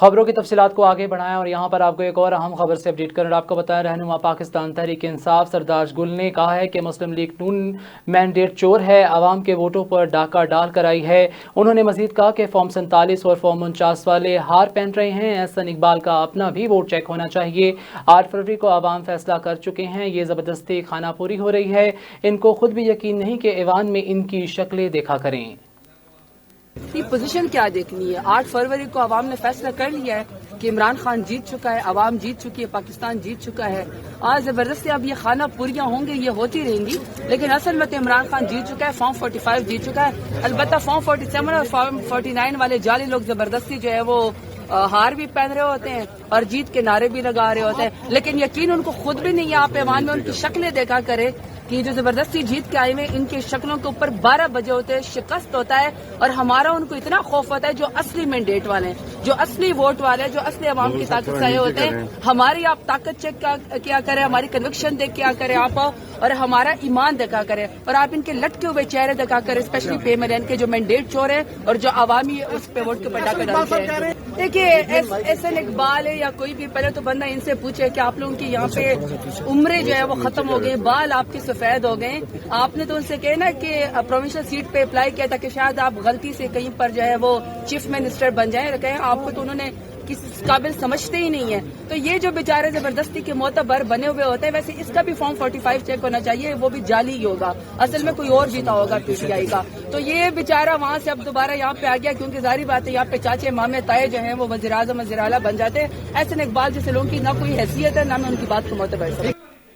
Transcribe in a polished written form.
خبروں کی تفصیلات کو آگے بڑھائیں اور یہاں پر آپ کو ایک اور اہم خبر سے اپڈیٹ کریں اور آپ کو بتائیں رہنما پاکستان تحریک انصاف سردار گل نے کہا ہے کہ مسلم لیگ نون مینڈیٹ چور ہے، عوام کے ووٹوں پر ڈاکہ ڈال کر آئی ہے۔ انہوں نے مزید کہا کہ فارم 47 اور فارم 49 والے ہار پہن رہے ہیں، احسن اقبال کا اپنا بھی ووٹ چیک ہونا چاہیے۔ 8 فروری کو عوام فیصلہ کر چکے ہیں، یہ زبردستی خانہ پوری ہو رہی ہے، ان کو خود بھی یقین نہیں کہ ایوان میں ان کی شکلیں دیکھا کریں۔ پوزیشن کیا دیکھنی ہے؟ 8 فروری کو عوام نے فیصلہ کر لیا ہے کہ عمران خان جیت چکا ہے، عوام جیت چکی ہے، پاکستان جیت چکا ہے۔ آج زبردستی اب یہ خانہ پوریاں ہوں گے، یہ ہوتی رہیں گی، لیکن اصل میں تو عمران خان جیت چکا ہے، فارم 45 جیت چکا ہے۔ البتہ فارم 47 اور فارم 49 والے جعلی لوگ زبردستی جو ہے وہ ہار بھی پہن رہے ہوتے ہیں اور جیت کے نعرے بھی لگا رہے ہوتے ہیں، لیکن یقین ان کو خود بھی نہیں ہے۔ آپ ایوان میں ان کی شکلیں دیکھا کرے کہ جو زبردستی جیت کے آئے ہوئے ان کی شکلوں کے اوپر 12 بجے ہوتے ہیں، شکست ہوتا ہے، اور ہمارا ان کو اتنا خوف ہوتا ہے جو اصلی مینڈیٹ والے ہیں، جو اصلی ووٹ والے ہیں، جو اصلی عوام کی طاقت سے آئے ہوتے ہیں۔ ہماری آپ طاقت چیک کیا کریں، ہماری کنوکشن دیکھ کیا کریں آپ، اور ہمارا ایمان دیکھا کریں، اور آپ ان کے لٹکے ہوئے چہرے دیکھا کریں، اسپیشلی پے ملین کے جو مینڈیٹ چور ہیں اور جو عوامی اس پہ ووٹ کے پٹا کر ڈالتے ہیں۔ دیکھیے احسن اقبال ہے یا کوئی بھی، پہلے تو بندہ ان سے پوچھے کہ آپ لوگوں کی یہاں پہ عمریں جو ہے وہ ختم ہو گئی، بال آپ کے سفید ہو گئے، آپ نے تو ان سے کہا نا کہ پروونشل سیٹ پہ اپلائی کیا تھا کہ شاید آپ غلطی سے کہیں پر جو ہے وہ چیف منسٹر بن جائیں، کہیں آپ کو تو انہوں نے کسی قابل سمجھتے ہی نہیں ہے۔ تو یہ جو بیچارے زبردستی کے معتبر بنے ہوئے ہوتے ہیں، ویسے اس کا بھی فارم 45 چیک ہونا چاہیے، وہ بھی جعلی ہی ہوگا، اصل میں کوئی اور جیتا ہوگا پی ٹی آئی کا۔ تو یہ بیچارہ وہاں سے اب دوبارہ یہاں پہ آ گیا، کیونکہ ظاہری بات ہے یہاں پہ چاچے مامے تائے جو ہیں وہ وزیر اعظم وزیر اعلیٰ بن جاتے ہیں۔ احسن اقبال جیسے لوگوں کی نہ کوئی حیثیت ہے، نہ میں ان کی بات کو معتبر سمجھتی۔